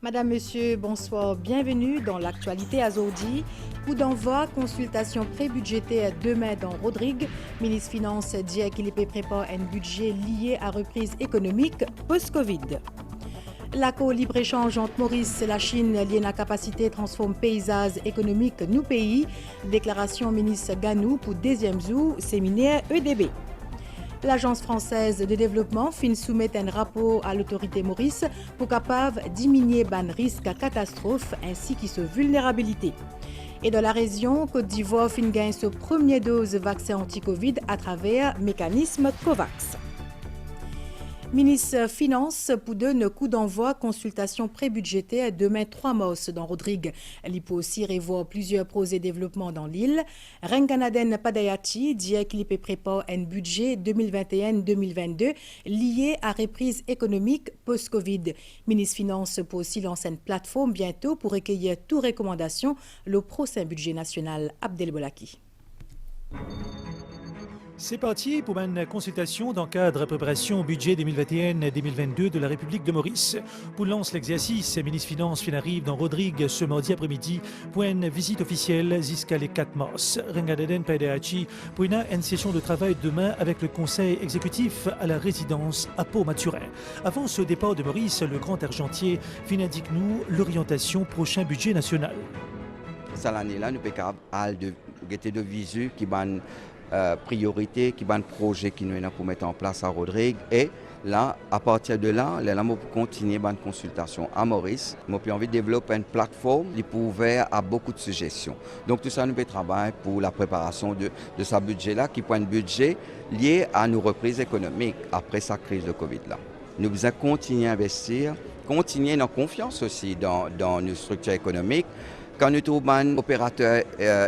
Madame, Monsieur, bonsoir. Bienvenue dans l'actualité Azodi. Coup d'envoi, consultation pré-budgétaire demain dans Rodrigue. Ministre Finances dit qu'il prépare un budget lié à reprise économique post-Covid. L'accord libre-échange entre Maurice et la Chine lié à la capacité transforme paysage économique nous pays. Déclaration ministre Ganou pour deuxième jour, séminaire EDB. L'Agence française de développement fin soumettre un rapport à l'autorité Maurice pour capable diminuer ban risque à catastrophe ainsi que sa vulnérabilité. Et dans la région, Côte d'Ivoire fin gagne sa première dose de vaccin anti-Covid à travers mécanisme COVAX. Ministre Finances pour donner coup d'envoi consultation pré-budgétaire demain 3 mars dans Rodrigue. Il peut aussi revoir plusieurs projets de développement dans l'île. Renganaden Padayati dit qu'il peut préparer un budget 2021-2022 lié à reprise économique post-Covid. Ministre Finances pour aussi lancer une plateforme bientôt pour recueillir toutes recommandations le prochain budget national. Abdel Bolaki. C'est parti pour une consultation dans le cadre de préparation au budget 2021-2022 de la République de Maurice. Pour lancer l'exercice, le ministre Finances arrive dans Rodrigue ce mardi après-midi pour une visite officielle jusqu'à le 4 mars. Renganaden Padayati pour une session de travail demain avec le conseil exécutif à la résidence à Port-Maturin. Avant ce départ de Maurice, le grand argentier indique-nous l'orientation prochain budget national. Cette année-là, nous sommes capables de visu qui ban priorité, qui ban projet qui nous est pour mettre en place à Rodrigue. Et là, à partir de là, nous allons continuer la consultation à Maurice. Nous avons envie de développer une plateforme qui peut ouvrir à beaucoup de suggestions. Donc tout ça, nous travaillons pour la préparation de ce budget-là, qui est un budget lié à nos reprises économiques après sa crise de Covid-là. Nous devons continuer à investir, continuer notre confiance aussi dans nos structures économiques. Quand nous trouvons un opérateur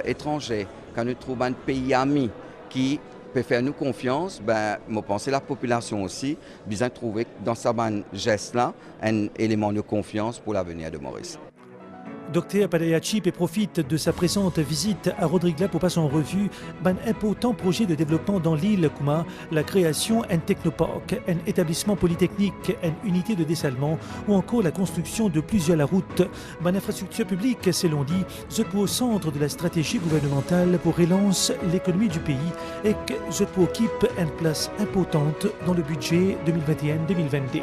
étranger, quand nous trouvons un pays ami qui peut faire nous confiance, je pense que la population aussi besoin de trouver dans ce geste-là un élément de confiance pour l'avenir de Maurice. Dr Padayati profite de sa présente visite à Rodrigue pour passer en revue un important projet de développement dans l'île comme la création d'un technoparc, un établissement polytechnique, une unité de dessalement ou encore la construction de plusieurs routes. Une infrastructure publique, selon dit, se trouve au centre de la stratégie gouvernementale pour relancer l'économie du pays et que se occupe une place importante dans le budget 2021-2022.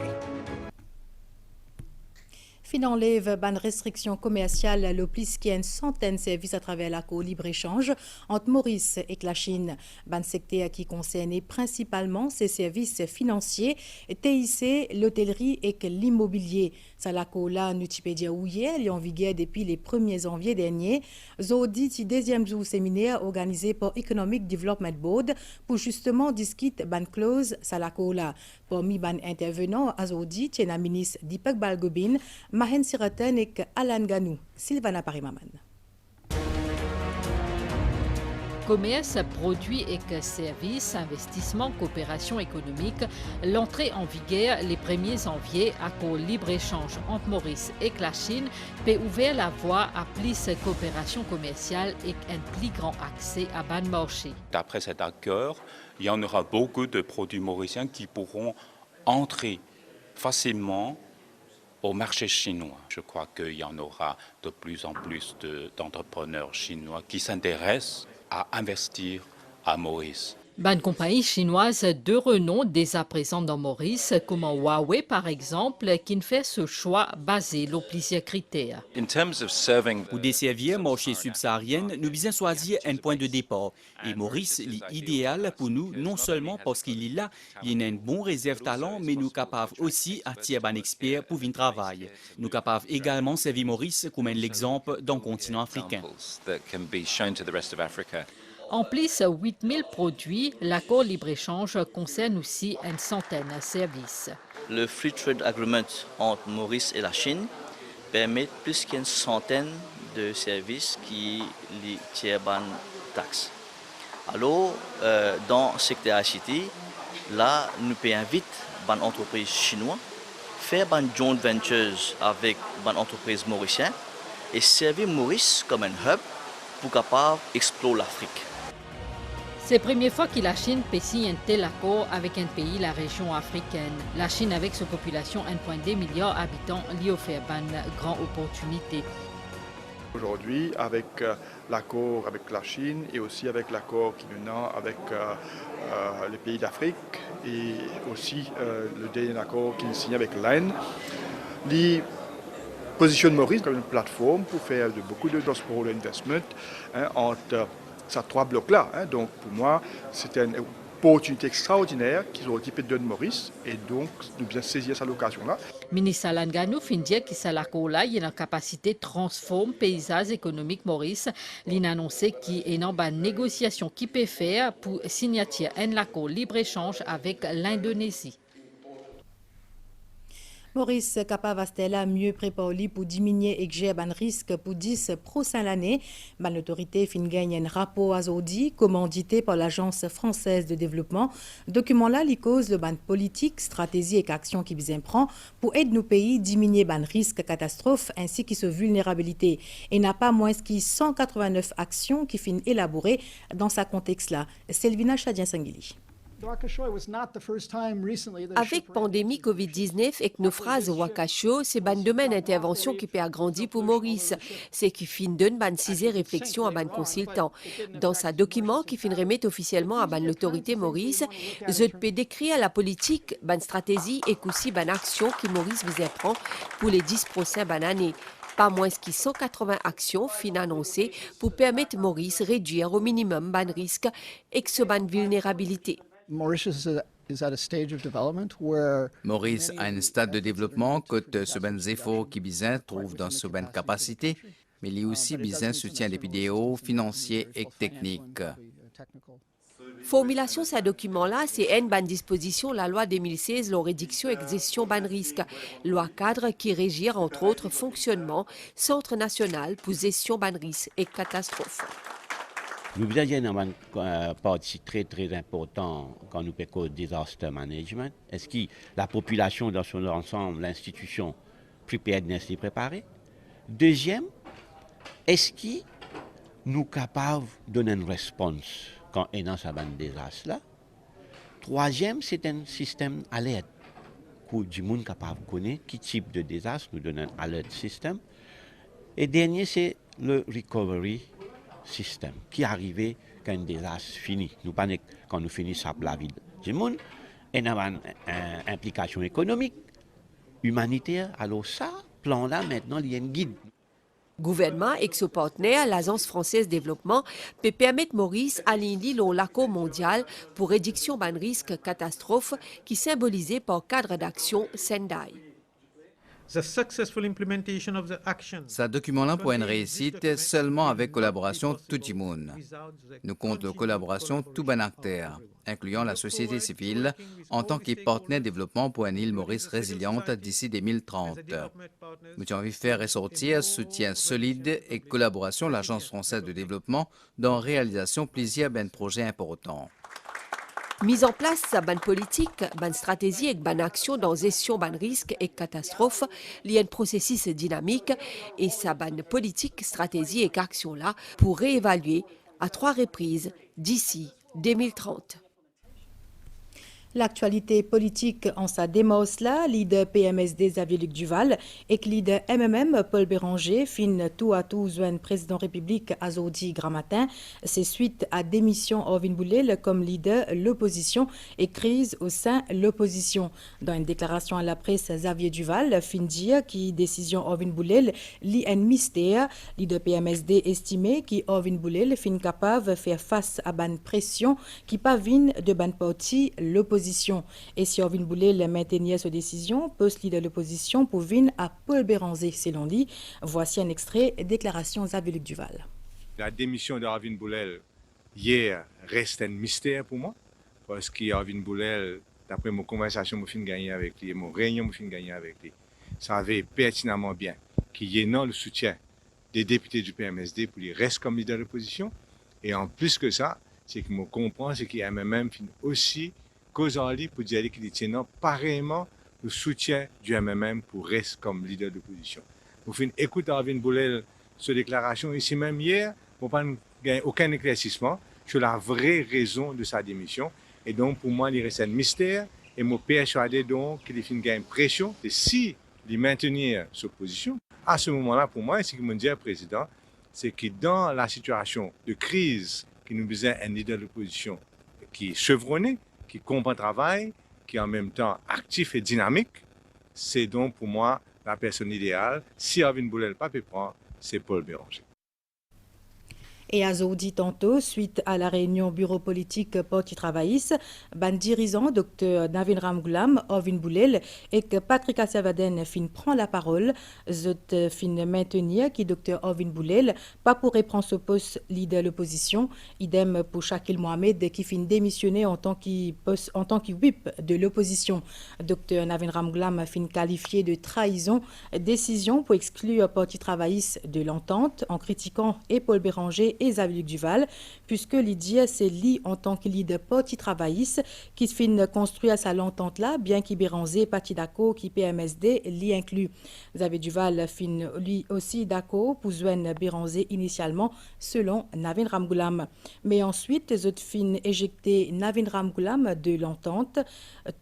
Fin enlève ban restriction commerciale le plus qui a une centaine de services à travers l'accord libre-échange entre Maurice et la Chine. Ban secteur qui concerne principalement ces services financiers, TIC, l'hôtellerie et l'immobilier. Ça l'accord là, nous peut dire où il est en vigueur depuis les 1er janvier dernier. Zodi, deuxième jour séminaire organisé par Economic Development Board pour justement discuter ban clause ça l'accord là. Parmi ban intervenants, Azodi, la ministre Deepak Balgobin, Mahen Siraten et Alan Ganou. Sylvana Parimaman. Commerce, produits et services, investissement, coopération économique, l'entrée en vigueur les 1er janvier à cause libre-échange entre Maurice et la Chine peut ouvrir la voie à plus de coopération commerciale et un plus grand accès à ban marché. D'après cet accord, il y en aura beaucoup de produits mauriciens qui pourront entrer facilement au marché chinois. Je crois qu'il y en aura de plus en plus d'entrepreneurs chinois qui s'intéressent à investir à Maurice. Ban compagnie chinoise de renom déjà présente dans Maurice, comme Huawei par exemple, qui fait ce choix basé sur plusieurs critères. Pour desservir le marché subsaharien, nous visons choisir un point de départ. Et Maurice est idéal pour nous, non seulement parce qu'il est là, il y a une bonne réserve talent, mais nous sommes capables aussi d'attirer un expert pour venir travailler. Nous sommes capables également de servir Maurice comme un exemple dans le continent africain. En plus, 8000 produits, l'accord libre-échange concerne aussi une centaine de services. Le Free Trade Agreement entre Maurice et la Chine permet plus qu'une centaine de services qui tirent des taxes. Alors, dans le secteur ICT, là, nous pouvons inviter les entreprises chinoises, faire des joint ventures avec les entreprises mauriciennes et servir Maurice comme un hub pour capable explorer l'Afrique. C'est la première fois que la Chine peut signer un tel accord avec un pays, la région africaine. La Chine, avec sa population 1,2 milliard d'habitants, lui offre une grande opportunité. Aujourd'hui, avec l'accord avec la Chine et aussi avec l'accord qui nous a avec les pays d'Afrique et aussi le dernier accord qui nous signe avec l'Inde, il positionne Maurice comme une plateforme pour faire beaucoup de cross-border investment entre ces trois blocs-là. Donc pour moi, c'est une opportunité extraordinaire qu'ils ont équipé de Maurice et donc nous bien saisir cette occasion-là. Ministre Alan Ganou fin dire que cet accord-là il a une capacité de transformer le paysage économique Maurice. Il a annoncé qu'il y a une négociation qui peut faire pour signer un accord libre-échange avec l'Indonésie. Maurice Kapavastella mieux préparé pour diminuer et gérer un risque pour 10 prochaines années. L'autorité fin gagne un rapport aujourd'hui commandité par l'Agence française de développement. Document là, il cause le ban politique, stratégie et action qui vise prend pour aider nos pays à diminuer ban risque catastrophe ainsi que sa vulnérabilité. Et n'a pas moins que 189 actions qui finissent élaborées dans ce contexte-là. Selvina Chadien-Sangili. Avec pandémie COVID-19 et naufrage Wakasho, c'est un domaine d'intervention qui peut agrandir pour Maurice. C'est qui fin donne ban 6 réflexion à ban consultant. Dans sa document qui fin remet officiellement à ban l'autorité Maurice, je peux décrire la politique, ban stratégie et aussi ban action qui Maurice vise prend pour les 10 prochaines années. Pas moins que 180 actions fin annoncées pour permettre Maurice réduire au minimum ban risque et que ce ban vulnérabilité. Maurice a un stade de développement que ce ben efforts qui bizin trouve dans ce ben capacité, mais il y a aussi bizin soutien des vidéos financiers et techniques. Formulation de ce document-là, c'est une bonne disposition la loi 2016, la réduction et gestion ban risque, loi cadre qui régit entre autres fonctionnement, Centre national pour gestion ban risque et catastrophe. Nous avons une partie très importante quand nous parlons de disaster management. Est-ce que la population dans son ensemble, l'institution, preparedness est préparée? Deuxième, est-ce que nous sommes capables de donner une réponse quand on est dans ce désastre-là? Troisième, c'est un système alerte. Pour du monde capable de connaître quel type de désastre nous donne un alert système. Et dernier, c'est le recovery système qui arrive quand un désastre finit. Nous pas quand nous finissons la vie du monde, et nous avons une implication économique, humanitaire. Alors ça, plan-là, maintenant, il y a un guide. Gouvernement et son partenaire, l'Agence française de développement, peut permettre Maurice à l'aligner l'accord mondial pour réduction ban risque catastrophe qui symbolisé par cadre d'action Sendai. Ce document-là pour une réussite seulement avec collaboration tout le monde. Nous comptons collaboration tout bon acteur, incluant la société civile, en tant que partenaire de développement pour une île Maurice résiliente d'ici 2030. Nous avons envie de faire ressortir soutien solide et collaboration de l'Agence française de développement dans la réalisation de plusieurs projets importants. Mise en place sa bonne politique, bonne stratégie et bonne action dans gestion ban risque et catastrophe, il y a un processus dynamique et sa bonne politique, stratégie et action là pour réévaluer à 3 reprises d'ici 2030. L'actualité politique en sa démos là, leader PMSD Xavier-Luc Duval et leader MMM Paul Béranger fin tout à tout joint président République Azodi Gramatin. C'est suite à démission Orvin Boulel comme leader l'opposition et crise au sein de l'opposition. Dans une déclaration à la presse, Xavier Duval fin dire que décision Orvin Boulel lit un mystère. Leader PMSD estimé que Orvin Boulel fin capable de faire face à une pression qui pavine de ban parti l'opposition. Et si Orvin Boulel maintenait cette décision, poste leader de l'opposition pour venir à Paul Béranger, selon lui. Voici un extrait, déclaration Xavier-Luc Duval. La démission d'Orvin Boulel hier reste un mystère pour moi, parce qu'Orvin Boulel, d'après mon conversation que j'ai gagnée avec lui, mon réunion que j'ai gagnée avec lui, savait pertinemment bien qu'il y a le soutien des députés du PMSD pour qu'il reste comme leader de l'opposition. Et en plus que ça, c'est que je comprends, c'est qu'il y a même aussi cause en ligne pour dire qu'il tient pareillement le soutien du MMM pour rester comme leader de l'opposition. Nous faisons écouter Orvin Boulel cette déclaration ici même hier, pour pas gagner aucun éclaircissement, sur la vraie raison de sa démission. Et donc, pour moi, il reste un mystère. Et je suis persuadé donc qu'il y a une pression. Et si il maintenir sa position, à ce moment-là, pour moi, ce que me dit le président, c'est que dans la situation de crise, qui nous besoin un leader de l'opposition qui est chevronné, qui comprend le travail, qui est en même temps actif et dynamique, c'est donc pour moi la personne idéale. Si Alvin Boulel pas peut prendre, c'est Paul Béranger. Et à Zodi tantôt, suite à la réunion bureau politique Parti travailliste, ban dirigeant Dr Navin Ramgoolam, Alvin Boulel et que Patrick Assavaden fin prend la parole, zot fin maintenir qui Dr Alvin Boulel pas pour reprendre ce poste leader l'opposition, idem pour Shakil Mohamed qui fin démissionner en tant que whip de l'opposition. Dr Navin Ramgoolam fin qualifié de trahison, décision pour exclure Parti travailliste de l'entente en critiquant et Paul Béranger et Xavier Duval, puisque Lydia, c'est lui en tant que leader parti travailliste qui fin construit à sa l'entente là, bien qu'il Béranger, parti d'accord, qui PMSD, l'y inclut. Xavier Duval fin lui aussi d'accord pour joindre Béranger initialement, selon Navin Ramgoolam. Mais ensuite, les autres fin éjecté Navin Ramgoolam de l'entente.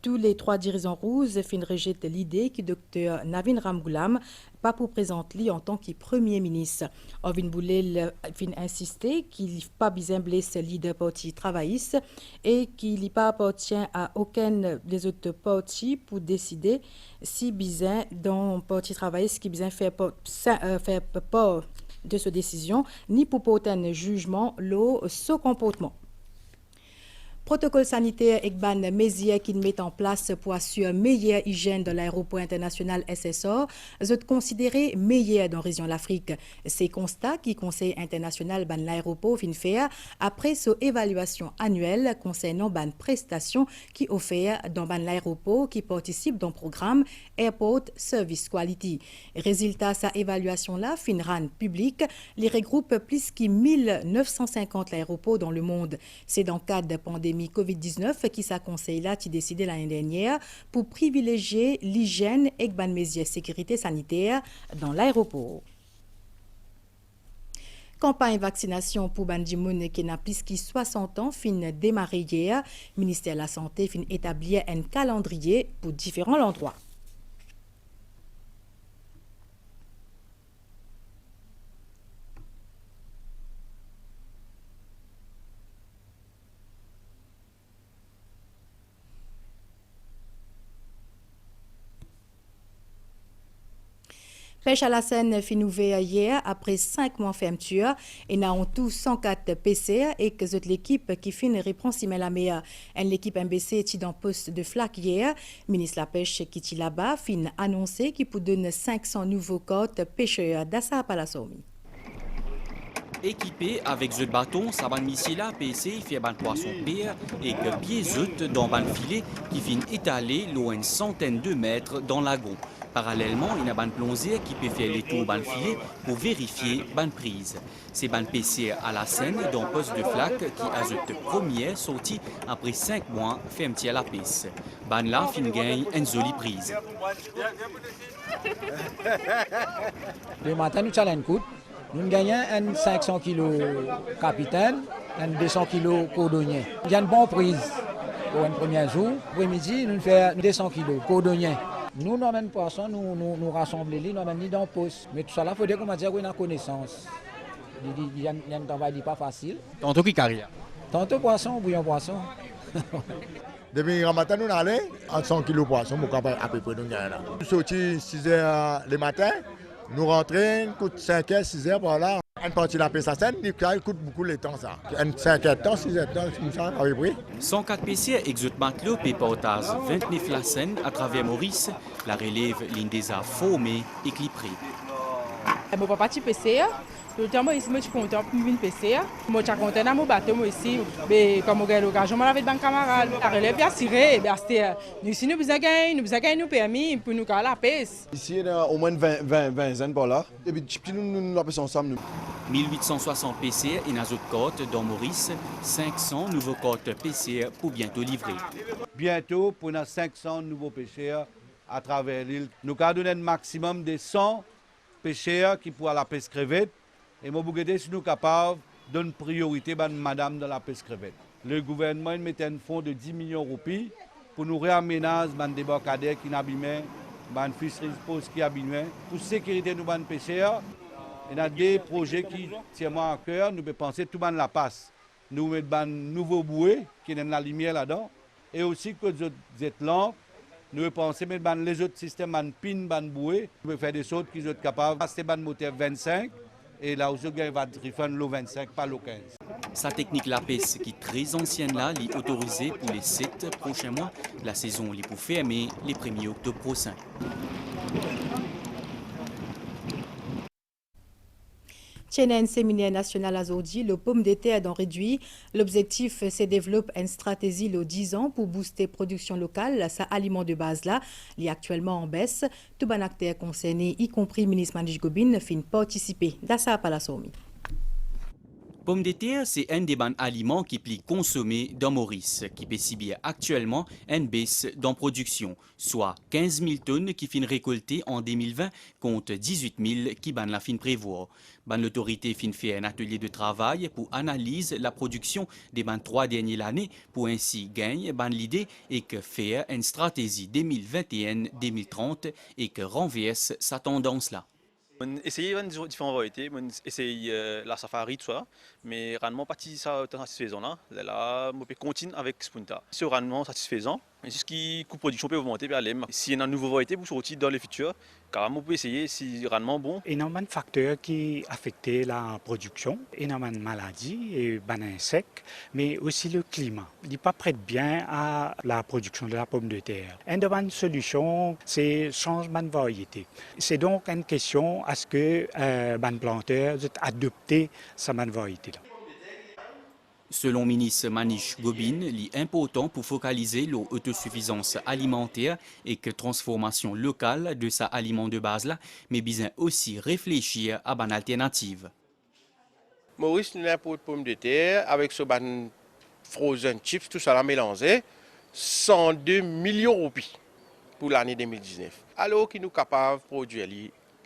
Tous les trois dirigeants rouges fin rejettent l'idée que Dr Navin Ramgoolam pas pour présenter lui en tant que Premier ministre. Alvin Boulel fin insister qu'il n'a pas besoin de blesser le leader parti travailliste et qu'il n'y pas appartient à aucun des autres partis pour décider si besoin dans le parti travailliste qui besoin faire part de cette décision ni pour porter un jugement ce comportement. Protocole sanitaire et ban mesures qui met en place pour assurer meilleure hygiène de l'aéroport international SSO, sont considérés meilleurs dans la région de l'Afrique. Ces constats qui Conseil international ban l'aéroport fin faire après son évaluation annuelle concernant ban prestations qui offert dans ban l'aéroport qui participe dans le programme Airport Service Quality. Résultat sa évaluation là fin rend public, les regroupe plus que 1950 aéroports dans le monde. C'est dans le cadre de pandémie COVID-19 qui s'acconseille là qui décidé l'année dernière pour privilégier l'hygiène et les mesures de sécurité sanitaire dans l'aéroport. Campagne vaccination pour Bandimoun qui n'a plus que 60 ans fin démarré hier. Ministère de la Santé fin établir un calendrier pour différents endroits. Pêche à la Seine fin ouvert hier après 5 mois fermeture et n'a en tout 104 PCR et que c'est l'équipe qui fin répond si la meilleure. L'équipe MBC est dans poste de flac hier. Ministre de la Pêche qui est là-bas fin annoncé qu'il peut donner 500 nouveaux côtes pêcheurs d'Assa Palasomi. Équipé avec ce bâton, ça va missile là, PC, fait ban poisson pire et que pieds dans ban filet qui fin étalé loin une centaine de mètres dans le lagon. Parallèlement, il y a ban plonzier qui peut faire les tours ban filet pour vérifier ban prise. C'est ban PC à la Seine dans poste de flac qui a cette première sortie après 5 mois fermeté à la piste. Ban là fin gagne une jolie prise. Le matin nous challenge coup. Nous gagnons un 500 kg capitaine, un 200 kg cordonnier. Il y a une bonne prise pour un premier jour. Après-midi, nous faisons 200 kg cordonnier. Nous, nous avons poisson, nous rassemblons, nous avons dans le poste. Mais tout ça, il faut dire qu'on a une connaissance. Il y a un travail pas facile. Tantôt qui carrière. Tantôt poisson, bouillon poisson. Depuis le matin, nous allons à 100 kg de poisson, nous sommes à peu près. Nous sortons 6 h le matin. Nous rentrons, coûte 5 h, 6 h par là. Une partie de la pêche à Seine, il coûte beaucoup de temps ça. 5 h de temps, 6 h de temps, comme ça, à peu près. 104 PC exote matelot et portage 29 la Seine à travers Maurice, la relève l'Indesa formée et cliprée. Mon papa est PC. Le temps ici, je suis content pour venir PC. Je suis content dans mon bateau ici. Mais comme on a l'occasion, avec des camarades, la relève est tirée. Nous ici, nous avons gagné nous permis pour nous faire la pêche. Ici, il y a au moins 20 ans par là. Et puis, nous la pêchons ensemble. 1860 PCR et Nazot côte dans Maurice, 500 nouveaux côtes PCR pour bientôt livrer. Bientôt, pour nous 500 nouveaux pêcheurs à travers l'île. Nous avons donné un maximum de 100 pêcheurs qui pourront la pêche crevette. Et moi, si nous sommes capables donne priorité à madame de la pêche crevette. Le gouvernement mettait un fonds de 10 millions de roupies pour nous réaménager les débarcadères qui n'abîmaient, les fisheries post qui abîmaient, pour sécurité de nos pêcheurs. Il y a des projets qui tiennent à cœur, nous pouvons penser tout le monde la passe. Nous mettons un nouveau bouée qui est dans la lumière là-dedans. Et aussi que vous êtes lents, nous pouvons penser mettre les autres systèmes, un pin, un bouée. Nous pouvons faire des sauts qui sont capables de passer un moteur 25 et là aussi, il va driffen l'eau 25, pas l'eau 15. Sa technique la pêche qui est très ancienne là, est autorisée pour les 7 prochains mois. La saison est pour fermer les 1er octobre prochain. Tienen séminaire national à Zodi, le pomme de terre d'en réduit. L'objectif, c'est développer une stratégie le 10 ans pour booster production locale. Sa aliment de base là, il est actuellement en baisse. Tout bon acteur concerné, y compris ministre Manish Gobin, fin participer dans sa palasomi. Pomme de terre, c'est un des bons aliments qui plie consommé dans Maurice, qui peut subir actuellement une baisse dans production, soit 15 000 tonnes qui fin récoltées en 2020 contre 18 000 qui ban la fin prévoir. Ban l'autorité fin fait un atelier de travail pour analyser la production des 3 dernières années pour ainsi gagner ban l'idée et que faire une stratégie 2021-2030 et que renverse sa tendance là. On essaye différentes variétés, on essaye la safari, tout ça, mais rendement pas satisfaisant là. Là, on peut continuer avec Spunta. C'est rendement satisfaisant. C'est ce qui coûte production peut augmenter vers l'aime. Si il y a une nouvelle variété pour sortir dans le futur, carrément on peut essayer si rendement bon. Il y a un facteur qui affecte la production, il y a une maladie et un insecte, mais aussi le climat. Il n'est pas prête bien à la production de la pomme de terre. Une solution, c'est changement de variété. C'est donc une question à ce que les planteurs adoptent cette variété-là. Selon le ministre Manish Gobin, il est important pour focaliser l'autosuffisance alimentaire et que transformation locale de sa aliment de base là, mais bien aussi réfléchir à une alternative. Maurice nous importe pomme de terre avec ce frozen chips, tout ça mélangé, 102 millions de roupies pour l'année 2019. Alors qu'il nous capable de produire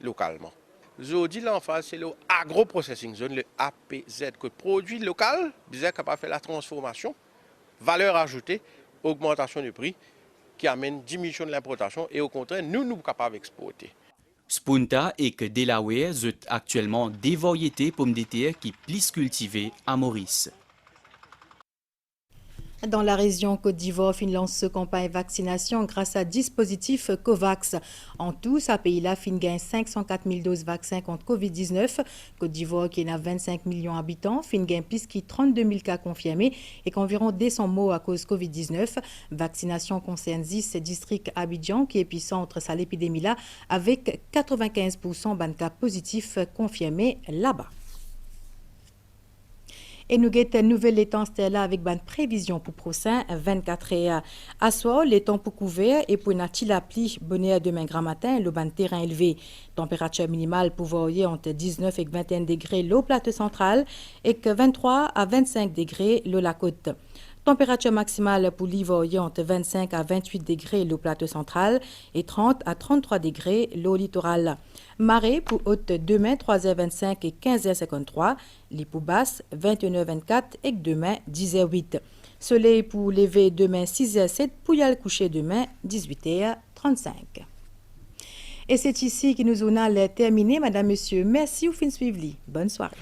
localement. Aujourd'hui, l'emphase, c'est l'agro-processing zone, le APZ, que produit local, disait capable de faire la transformation, valeur ajoutée, augmentation du prix, qui amène diminution de l'importation et au contraire, nous sommes capables d'exporter. Spunta et que Delaware sont actuellement des variétés pommes de terre qui plus cultivées à Maurice. Dans la région Côte d'Ivoire, fin lance campagne vaccination grâce à dispositif COVAX. En tout, ce pays-là fin gagne 504 000 doses vaccins contre Covid-19. Côte d'Ivoire, qui a 25 millions d'habitants, fin gagne plus de 32 000 cas confirmés et qu'environ 200 morts à cause Covid-19. Vaccination concerne 10 districts Abidjan, qui est épicentre à l'épidémie-là, avec 95% de cas positifs confirmés là-bas. Et nous avons une nouvelle temps là avec une prévision pour prochain 24 heures. À soir, les temps pour couvert et pour une tilapli bonheur demain grand matin, le ban terrain élevé. Température minimale pour varier entre 19 et 21 degrés l'eau plateau central et que 23 à 25 degrés l'eau la côte. Température maximale pour l'hiver entre 25 à 28 degrés l'eau plateau central et 30 à 33 degrés l'eau littoral. Marée pour haute demain 3h25 et 15h53, les pour basse 21h24 et demain 10h08. Soleil pour lever demain 6h07, pour y aller coucher demain 18h35. Et c'est ici que nous allons terminer. Madame, Monsieur, merci ou fin suivre. Bonne soirée.